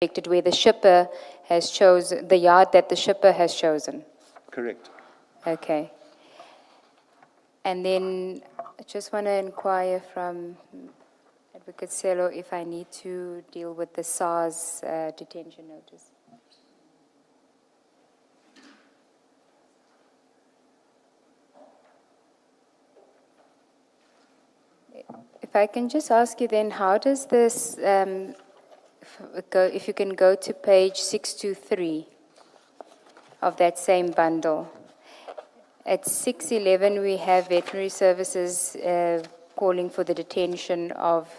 where the shipper has chosen, the yard that the shipper has chosen. Correct. Okay. And then I just want to inquire from Advocate Celo if I need to deal with the SARS detention notice. If I can just ask you then, how does this if you can go to page 623 of that same bundle. At 611, we have veterinary services calling for the detention of,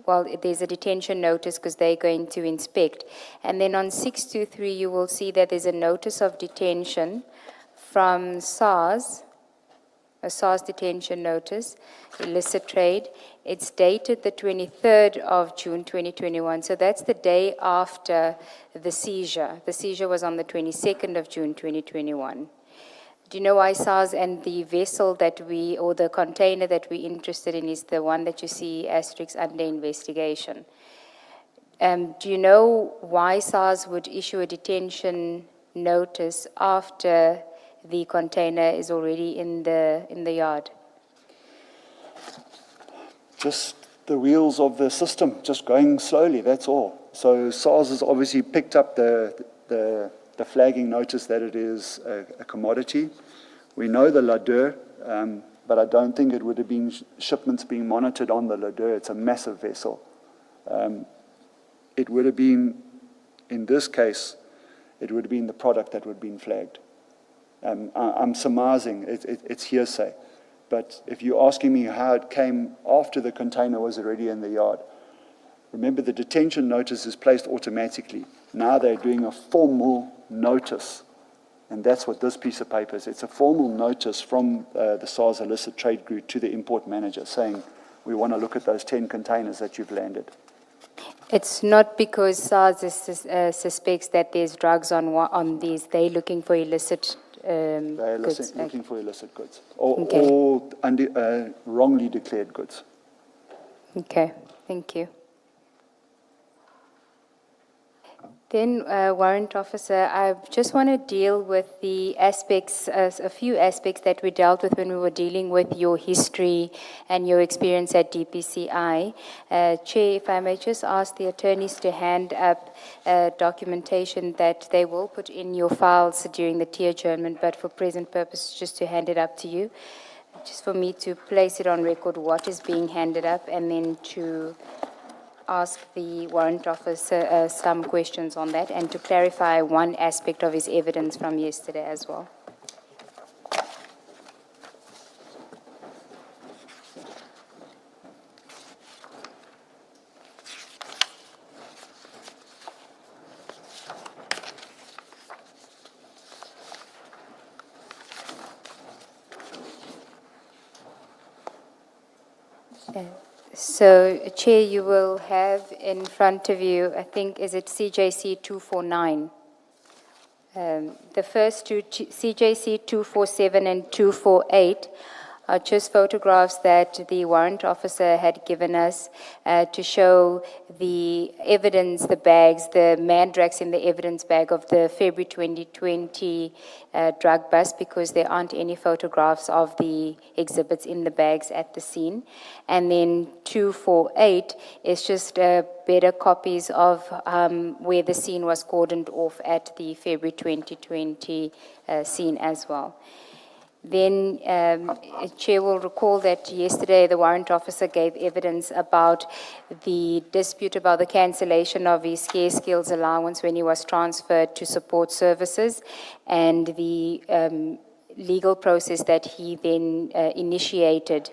well, there's a detention notice because they're going to inspect. And then on 623, you will see that there's a notice of detention from SARS, a SARS detention notice, illicit trade. It's dated the 23rd of June 2021, so that's the day after the seizure. The seizure was on the 22nd of June 2021. Do you know why SARS and the vessel that we, or the container that we're interested in is the one that you see asterisk under investigation? Do you know why SARS would issue a detention notice after the container is already in the yard? Just the wheels of the system, just going slowly, that's all. So SARS has obviously picked up the flagging notice that it is a commodity. We know the Ladeur, but I don't think it would have been shipments being monitored on the Ladeur. It's a massive vessel. It would have been, in this case, it would have been the product that would have been flagged. I'm surmising, it's hearsay. But if you're asking me how it came after the container was already in the yard, remember the detention notice is placed automatically. Now they're doing a formal notice, and that's what this piece of paper is. It's a formal notice from the SARS illicit trade group to the import manager saying, we want to look at those 10 containers that you've landed. It's not because SARS suspects that there's drugs on these. They're looking for illicit They're goods. looking for illicit goods or wrongly declared goods. Okay, thank you. Then, Warrant Officer, I just want to deal with the aspects, a few aspects that we dealt with when we were dealing with your history and your experience at DPCI. Chair, if I may just ask the attorneys to hand up documentation that they will put in your files during the tea adjournment, but for present purpose, just to hand it up to you. Just for me to place it on record what is being handed up, and then to ask the warrant officer some questions on that, and to clarify one aspect of his evidence from yesterday as well. So, Chair, you will have in front of you, I think, is it CJC 249? The first two, CJC 247 and 248, are just photographs that the warrant officer had given us to show the evidence, the bags, the mandrax in the evidence bag of the February 2020 drug bust, because there aren't any photographs of the exhibits in the bags at the scene. And then 248 is just better copies of where the scene was cordoned off at the February 2020 scene as well. Then, Chair will recall that yesterday the warrant officer gave evidence about the dispute about the cancellation of his scarce skills allowance when he was transferred to support services, and the legal process that he then initiated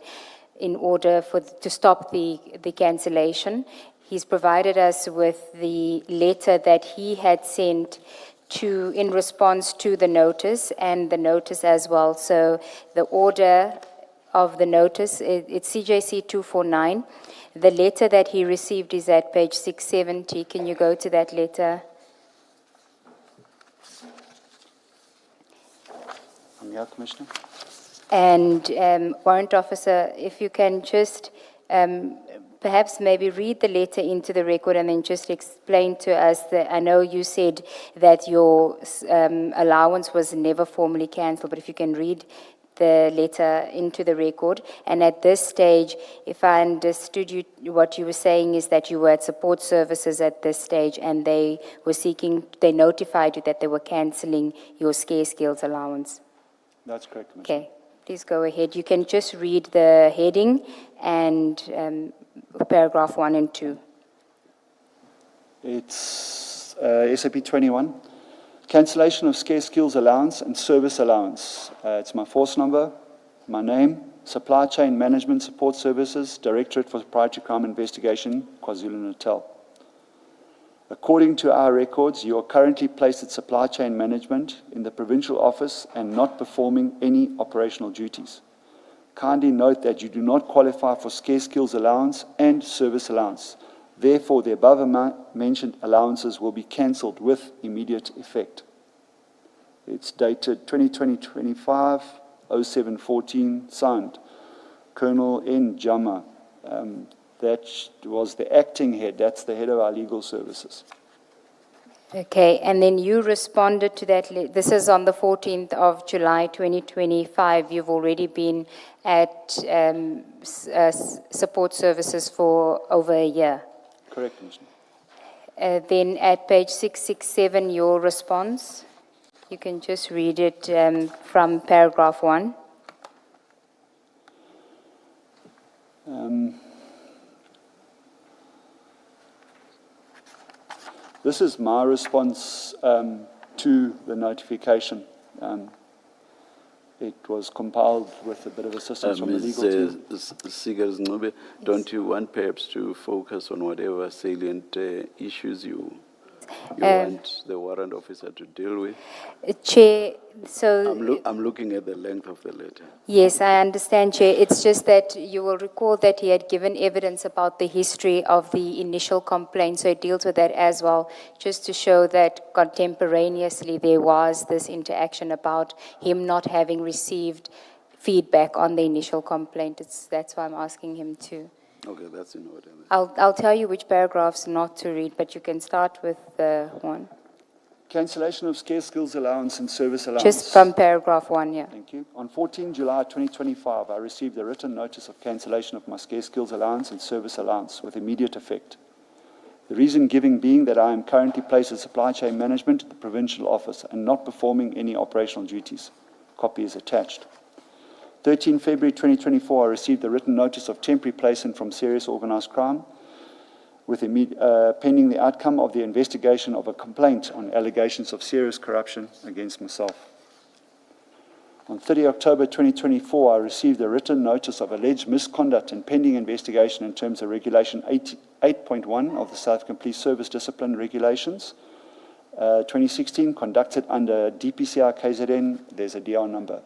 in order to stop the cancellation. He's provided us with the letter that he had sent in response to the notice, and the notice as well. So the order of the notice, it's CJC 249. The letter that he received is at page 670. Can you go to that letter? I'm here, Commissioner. And Warrant Officer, if you can just perhaps maybe read the letter into the record and then just explain to us that, I know you said that your allowance was never formally cancelled, but if you can read the letter into the record. And at this stage, if I understood you, what you were saying is that you were at support services at this stage and they notified you that they were cancelling your scarce skills allowance. That's correct, Commissioner. Okay, please go ahead. You can just read the heading and paragraph 1 and 2. It's SAP 21. Cancellation of scarce skills allowance and service allowance. It's my force number, my name, Supply Chain Management Support Services, Directorate for Proprietary Crime Investigation, KwaZulu-Natal. According to our records, you are currently placed at Supply Chain Management in the Provincial Office and not performing any operational duties. Kindly note that you do not qualify for scarce skills allowance and service allowance. Therefore, the above-mentioned allowances will be cancelled with immediate effect. It's dated 2020-25, 07-14, signed Colonel N. Jama. That was the acting head. That's the head of our legal services. Okay, and then you responded to that. This is on the 14th of July, 2025. You've already been at support services for over a year. Correct, Commissioner. Then at page 667, your response, you can just read it from paragraph 1. This is my response to the notification. It was compiled with a bit of assistance from the legal team. Segeeles-Ncube, don't you want perhaps to focus on whatever salient issues you want the warrant officer to deal with? Chair, so... I'm looking at the length of the letter. Yes, I understand, Chair. It's just that you will recall that he had given evidence about the history of the initial complaint, so it deals with that as well, just to show that contemporaneously there was this interaction about him not having received feedback on the initial complaint. That's why I'm asking him to. Okay, that's in order. I'll tell you which paragraphs not to read, but you can start with the one. Cancellation of scarce skills allowance and service allowance. Just from paragraph 1, yeah. Thank you. On 14 July 2025, I received a written notice of cancellation of my scarce skills allowance and service allowance with immediate effect. The reason given being that I am currently placed at supply chain management at the provincial office and not performing any operational duties. Copy is attached. 13 February 2024, I received a written notice of temporary placement from serious organized crime with pending the outcome of the investigation of a complaint on allegations of serious corruption against myself. On 30 October 2024, I received a written notice of alleged misconduct and pending investigation in terms of Regulation 8.1 of the South African Police Service Discipline Regulations, 2016, conducted under DPCR KZN. There's a DR number.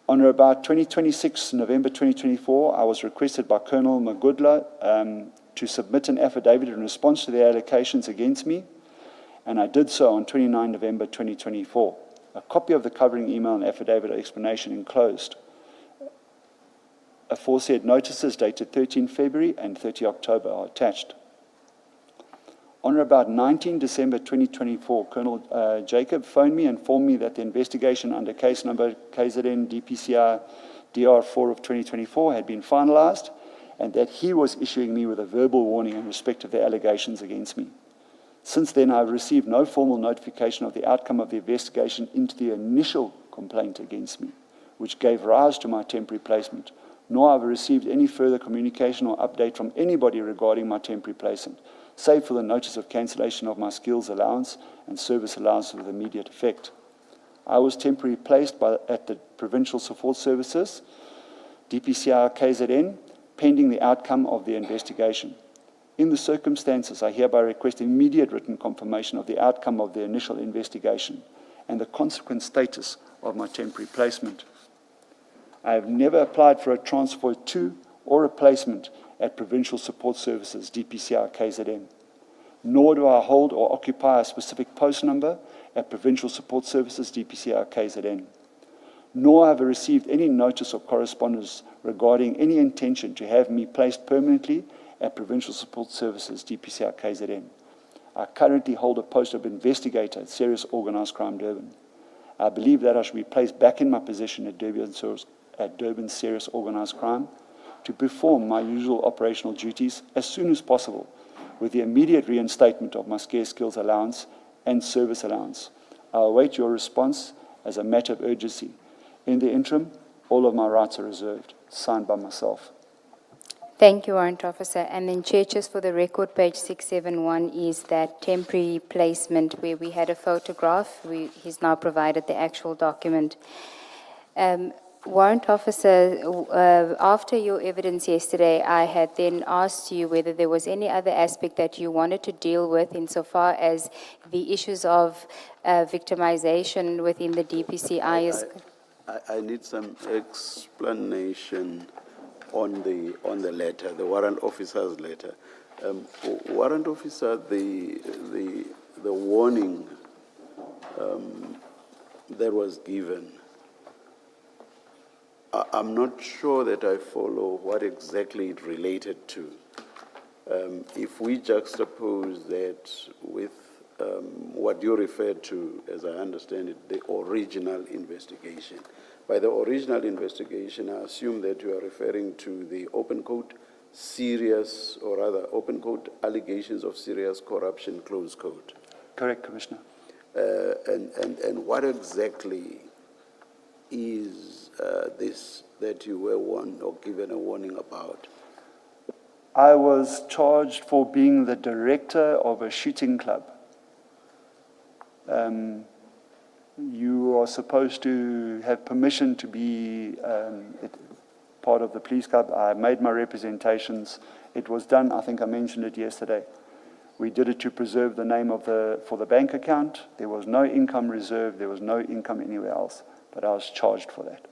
On or about 26 November 2024, I was requested by Colonel Magudla to submit an affidavit in response to the allegations against me, and I did so on 29 November 2024. A copy of the covering email and affidavit explanation enclosed. Aforesaid notices dated 13 February and 30 October are attached. On or about 19 December 2024, Colonel Jacob phoned me and informed me that the investigation under case number KZN DPCR DR4 of 2024 had been finalized and that he was issuing me with a verbal warning in respect of the allegations against me. Since then, I've received no formal notification of the outcome of the investigation into the initial complaint against me, which gave rise to my temporary placement, nor have I received any further communication or update from anybody regarding my temporary placement, save for the notice of cancellation of my skills allowance and service allowance with immediate effect. I was temporarily placed at the Provincial Support Services, DPCR KZN, pending the outcome of the investigation. In the circumstances, I hereby request immediate written confirmation of the outcome of the initial investigation and the consequent status of my temporary placement. I have never applied for a transfer to or a placement at Provincial Support Services, DPCR KZN, nor do I hold or occupy a specific post number at Provincial Support Services, DPCR KZN. nor have I received any notice or correspondence regarding any intention to have me placed permanently at Provincial Support Services, DPCI KZN. I currently hold a post of investigator at Serious Organised Crime Durban. I believe that I should be placed back in my position at Durban Serious Organised Crime to perform my usual operational duties as soon as possible, with the immediate reinstatement of my scarce skills allowance and service allowance. I await your response as a matter of urgency. In the interim, all of my rights are reserved. Signed by myself. Thank you, Warrant Officer. And then, Chair, just for the record, page 671 is that temporary placement where we had a photograph. He's now provided the actual document. Warrant Officer, after your evidence yesterday, I had then asked you whether there was any other aspect that you wanted to deal with insofar as the issues of victimization within the DPCI is... I need some explanation on the letter, the warrant officer's letter. Warrant officer, the warning that was given, I'm not sure that I follow what exactly it related to. If we juxtapose that with what you referred to, as I understand it, the original investigation. By the original investigation, I assume that you are referring to the open quote serious, or rather open quote allegations of serious corruption, close quote. Correct, Commissioner. And what exactly is this that you were warned or given a warning about? I was charged for being the director of a shooting club. You are supposed to have permission to be part of the police club. I made my representations. It was done, I think I mentioned it yesterday. We did it to preserve the name of for the bank account. There was no income reserved. There was no income anywhere else. But I was charged for that.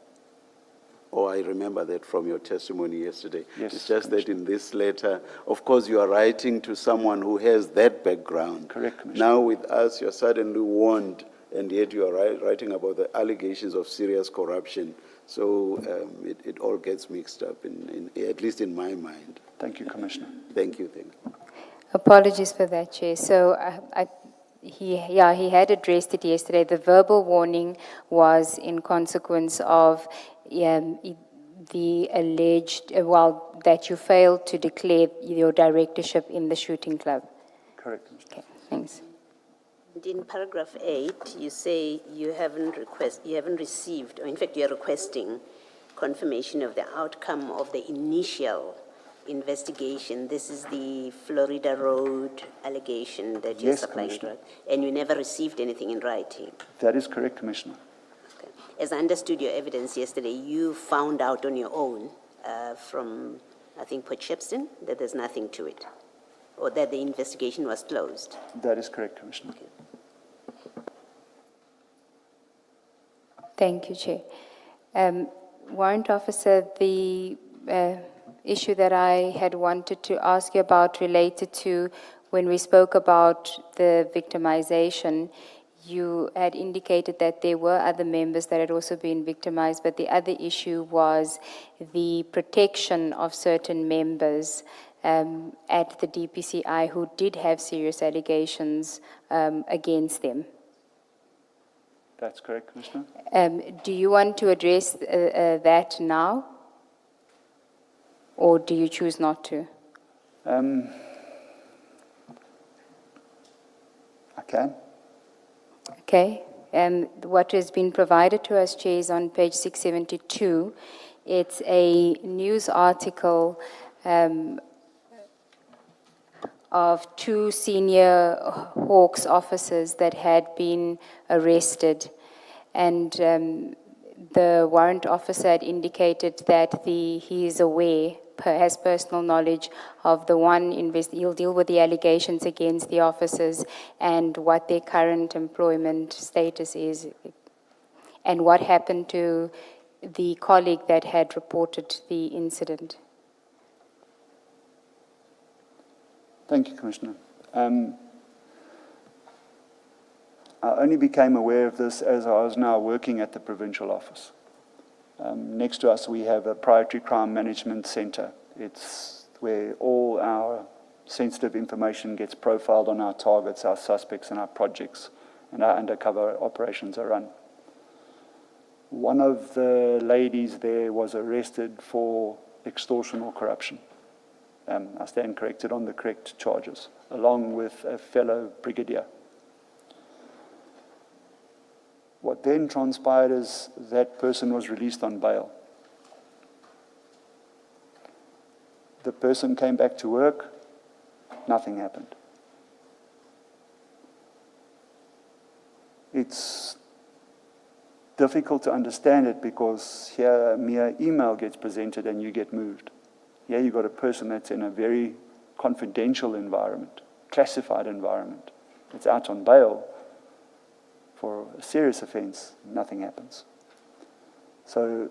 Oh, I remember that from your testimony yesterday. Yes, it's just that in this letter, of course, you are writing to someone who has that background. Correct, Commissioner. Now with us, you're suddenly warned, and yet you are writing about the allegations of serious corruption. So it all gets mixed up, at least in my mind. Thank you, Commissioner. Thank you. Apologies for that, Chair. So he had addressed it yesterday. The verbal warning was in consequence of the alleged, that you failed to declare your directorship in the shooting club. Correct. Okay, thanks. In paragraph 8, you say you haven't received, or in fact you are requesting confirmation of the outcome of the initial investigation. This is the Florida Road allegation that you're Yes, supplying, Commissioner. and you never received anything in writing. That is correct, Commissioner. Okay. As I understood your evidence yesterday, you found out on your own from, I think, Port Shepstone, that there's nothing to it, or that the investigation was closed. That is correct, Commissioner. Okay. Thank you, Chair. Warrant Officer, the issue that I had wanted to ask you about related to when we spoke about the victimization, you had indicated that there were other members that had also been victimized, but the other issue was the protection of certain members at the DPCI who did have serious allegations against them. That's correct, Commissioner. Do you want to address that now? Or do you choose not to? I can. Okay. What has been provided to us, Chair, is on page 672. It's a news article of two senior Hawks officers that had been arrested. And the warrant officer had indicated that he is aware, has personal knowledge of the one he'll deal with the allegations against the officers and what their current employment status is and what happened to the colleague that had reported the incident. Thank you, Commissioner. I only became aware of this as I was now working at the provincial office. Next to us, we have a Priority Crime Management Center. It's where all our sensitive information gets profiled on our targets, our suspects, and our projects, and our undercover operations are run. One of the ladies there was arrested for extortion or corruption. I stand corrected on the correct charges, along with a fellow brigadier. What then transpired is that person was released on bail. The person came back to work, nothing happened. It's difficult to understand it because here a mere email gets presented and you get moved. Here you've got a person that's in a very confidential environment, classified environment. It's out on bail for a serious offense, nothing happens. So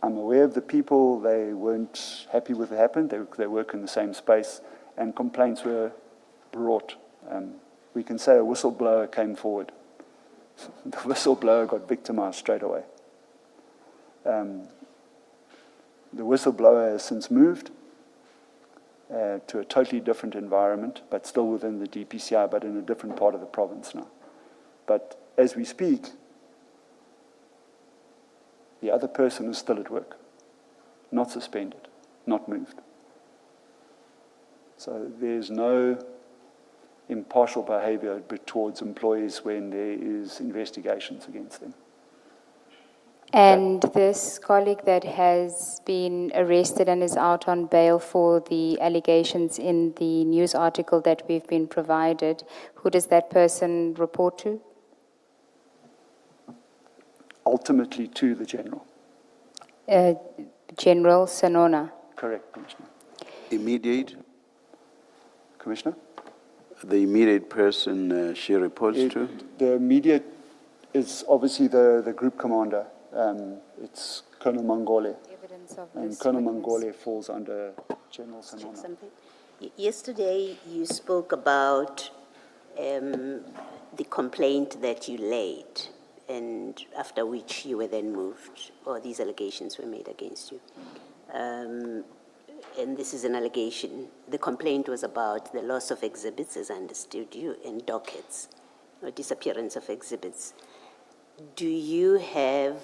I'm aware of the people, they weren't happy with what happened, they work in the same space, and complaints were brought. We can say a whistleblower came forward. The whistleblower got victimized straight away. The whistleblower has since moved to a totally different environment, but still within the DPCI, but in a different part of the province now. But as we speak, the other person is still at work, not suspended, not moved. So there's no impartial behavior towards employees when there is investigations against them. And this colleague that has been arrested and is out on bail for the allegations in the news article that we've been provided, who does that person report to? Ultimately to the general. General Sanona. Correct, Commissioner. Immediate? Commissioner? The immediate person she reports to? The immediate is obviously the group commander. It's Colonel Mangole. Evidence of And this Colonel witness. Mangole falls under General Sanona. Something. Yesterday, you spoke about the complaint that you laid, and after which you were then moved, or these allegations were made against you. And this is an allegation. The complaint was about the loss of exhibits, as I understood you, and dockets, or disappearance of exhibits. Do you have,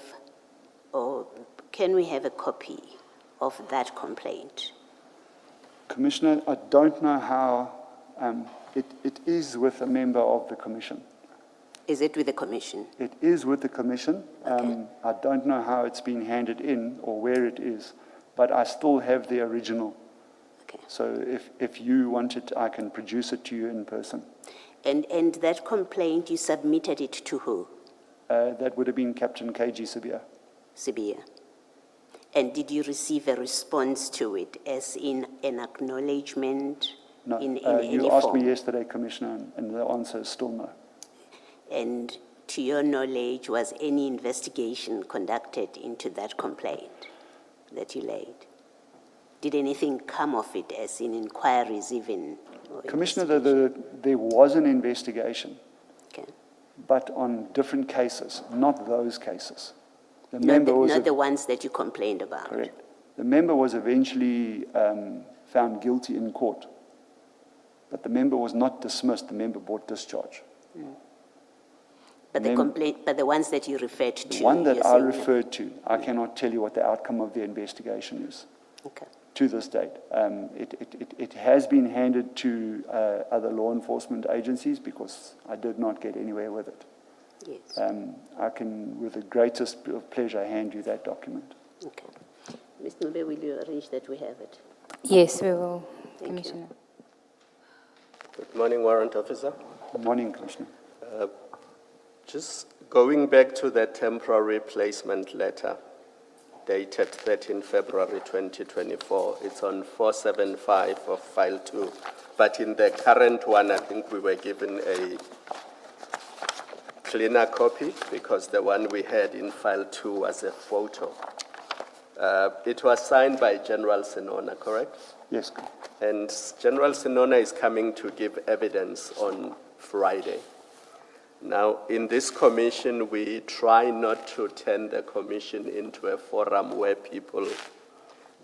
or can we have a copy of that complaint? Commissioner, I don't know how, it is with a member of the Commission. Is it with the Commission? It is with the Commission. Okay. I don't know how it's been handed in or where it is, but I still have the original. Okay. So if you want it, I can produce it to you in person. And that complaint, you submitted it to who? That would have been Captain KG Sibia. Sibia. And did you receive a response to it, as in an acknowledgement No, in any you asked form? me yesterday, Commissioner, and the answer is still no. And to your knowledge, was any investigation conducted into that complaint that you laid? Did anything come of it, as in inquiries even? Commissioner, there was an investigation, Okay. but on different cases, not those cases. The Not, member the, was not the ones that you complained about? correct. The member was eventually found guilty in court, but the member was not dismissed. The member brought discharge. But the complaint, but the ones that you referred to? The one that you're I saying referred to, I cannot tell you what the outcome of the investigation is. Okay. To this date. It has been handed to other law enforcement agencies because I did not get anywhere with it. Yes. I can, with the greatest of pleasure, hand you that document. Okay. Ms. Nube, will you arrange that we have it? Yes, we will, Thank you. Commissioner. Good morning, Warrant Officer. Good morning, Commissioner. Just going back to the temporary placement letter dated 13 February 2024. It's on 475 of file 2. But in the current one, I think we were given a cleaner copy because the one we had in file 2 was a photo. It was signed by General Sanona, correct? Yes. And General Sanona is coming to give evidence on Friday. Now, in this commission, we try not to turn the commission into a forum where people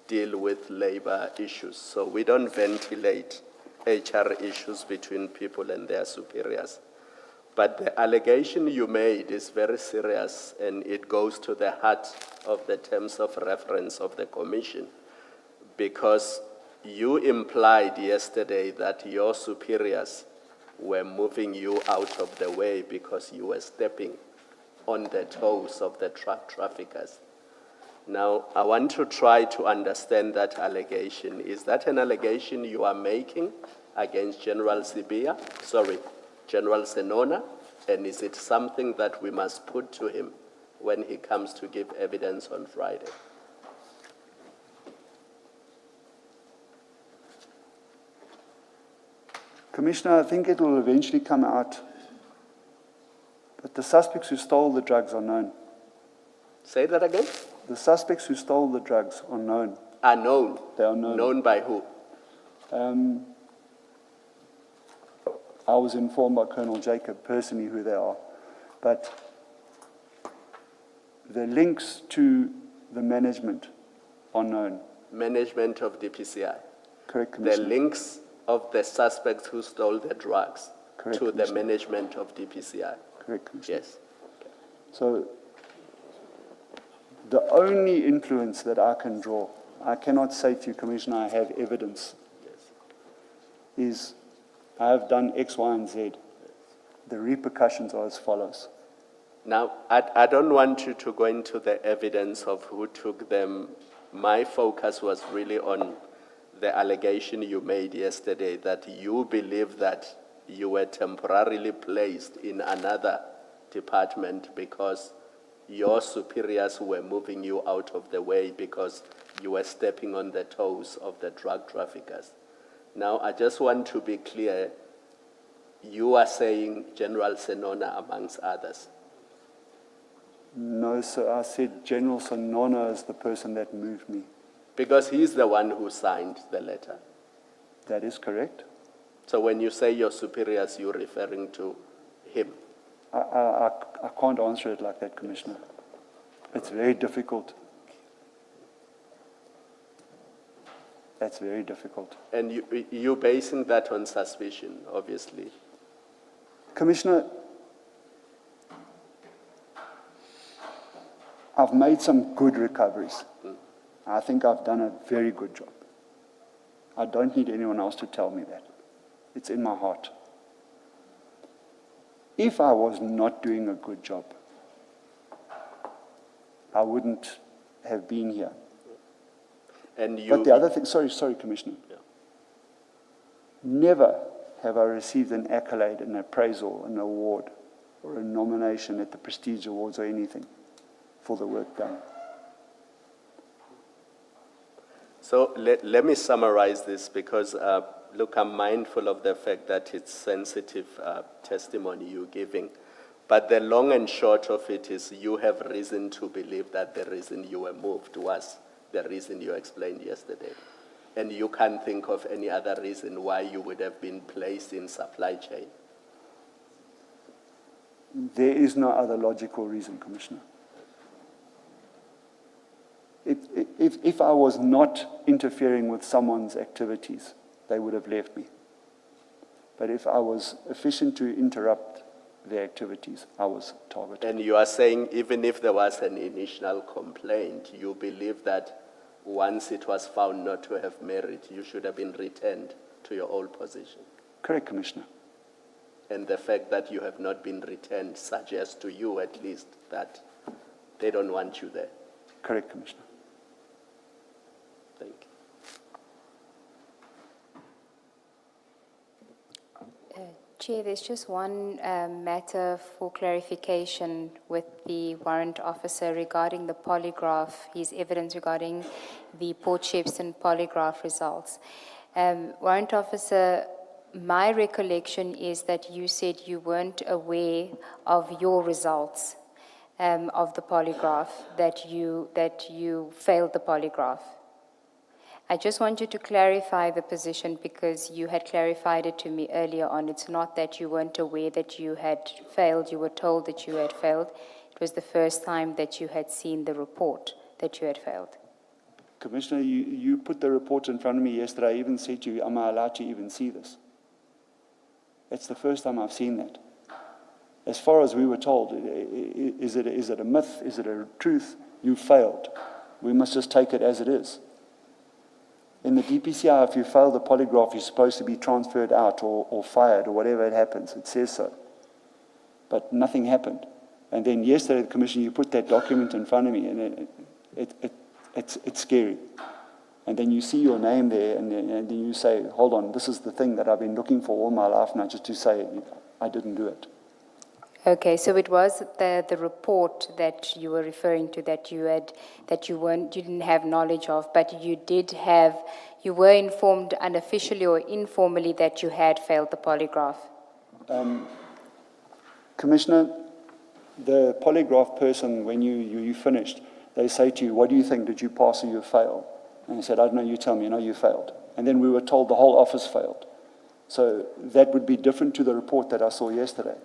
deal with labor issues. So we don't ventilate HR issues between people and their superiors. But the allegation you made is very serious, and it goes to the heart of the terms of reference of the commission, because you implied yesterday that your superiors were moving you out of the way because you were stepping on the toes of the truck traffickers. Now, I want to try to understand that allegation. Is that an allegation you are making against General Senona? And is it something that we must put to him when he comes to give evidence on Friday? Commissioner, I think it will eventually come out, but the suspects who stole the drugs are known. Say that again? The suspects who stole the drugs are known. Are known? They are known. Known by who? I was informed by Colonel Jacob personally who they are, but the links to the management are known. Management of DPCI. Correct, The Commissioner. links of the suspects who stole the drugs Correct, to the Commissioner. management of DPCI. Correct, Commissioner. Yes. So the only influence that I can draw, I cannot say to you, Commissioner, I have evidence, is I have done X, Y, and Z. The repercussions are as follows. Now, I don't want you to go into the evidence of who took them. My focus was really on the allegation you made yesterday that you believe that you were temporarily placed in another department because your superiors were moving you out of the way because you were stepping on the toes of the drug traffickers. Now, I just want to be clear. You are saying General Senona amongst others. No, sir, I said General Sonona is the person that moved me. Because he's the one who signed the letter. That is correct. So when you say your superiors, you're referring to him. I can't answer it like that, Commissioner. It's very difficult. That's very difficult. And you're basing that on suspicion, obviously. Commissioner, I've made some good recoveries. I think I've done a very good job. I don't need anyone else to tell me that. It's in my heart. If I was not doing a good job, I wouldn't have been here. And you, But the other thing, sorry, Commissioner. Yeah. Never have I received an accolade, an appraisal, an award, or a nomination at the Prestige Awards or anything for the work done. So let me summarize this because, look, I'm mindful of the fact that it's sensitive testimony you're giving. But the long and short of it is you have reason to believe that the reason you were moved was the reason you explained yesterday. And you can't think of any other reason why you would have been placed in supply chain. There is no other logical reason, Commissioner. If I was not interfering with someone's activities, they would have left me. But if I was efficient to interrupt their activities, I was targeted. And you are saying even if there was an initial complaint, you believe that once it was found not to have merit, you should have been returned to your old position. Correct, Commissioner. And the fact that you have not been returned suggests to you at least that they don't want you there. Correct, Commissioner. Thank you. Chair, there's just one matter for clarification with the warrant officer regarding the polygraph, his evidence regarding the Port Shepstone polygraph results. Warrant officer, my recollection is that you said you weren't aware of your results of the polygraph, that you failed the polygraph. I just want you to clarify the position because you had clarified it to me earlier on. It's not that you weren't aware that you had failed. You were told that you had failed. It was the first time that you had seen the report that you had failed. Commissioner, you put the report in front of me yesterday. I even said to you, am I allowed to even see this? It's the first time I've seen that. As far as we were told, is it a myth? Is it a truth? You failed. We must just take it as it is. In the DPCI, if you fail the polygraph, you're supposed to be transferred out or fired or whatever it happens. It says so. But nothing happened. And then yesterday, the Commissioner, you put that document in front of me, and it's scary. And then you see your name there, and then you say, hold on, this is the thing that I've been looking for all my life now, just to say I didn't do it. Okay, so it was the report that you were referring to that you didn't have knowledge of, but you were informed unofficially or informally that you had failed the polygraph. Commissioner, the polygraph person, when you finished, they say to you, what do you think? Did you pass or you fail? And you said, I don't know, you tell me. No, you failed. And then we were told the whole office failed. So that would be different to the report that I saw yesterday.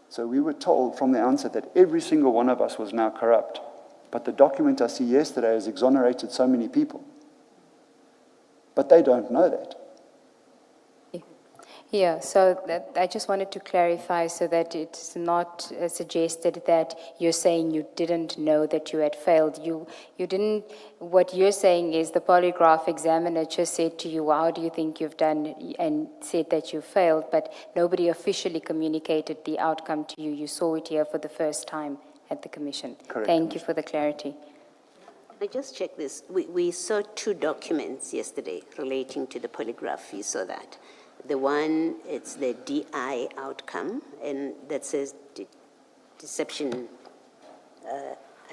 So we were told from the onset that every single one of us was now corrupt. But the document I see yesterday has exonerated so many people. But they don't know that. Yeah, so I just wanted to clarify so that it's not suggested that you're saying you didn't know that you had failed. You didn't, what you're saying is the polygraph examiner just said to you, how do you think you've done, and said that you failed, but nobody officially communicated the outcome to you. You saw it here for the first time at the Commission. Correct. Thank you for the clarity. I just checked this. We saw two documents yesterday relating to the polygraph. You saw that. The one, it's the DI outcome, and that says deception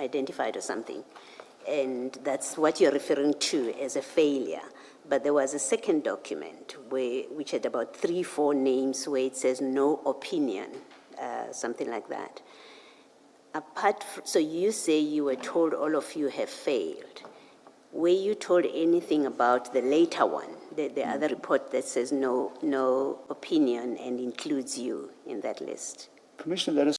identified or something. And that's what you're referring to as a failure. But there was a second document which had about 3-4 names where it says no opinion, something like that. So you say you were told all of you have failed. Were you told anything about the later one, the other report that says no opinion and includes you in that list? Commissioner, that is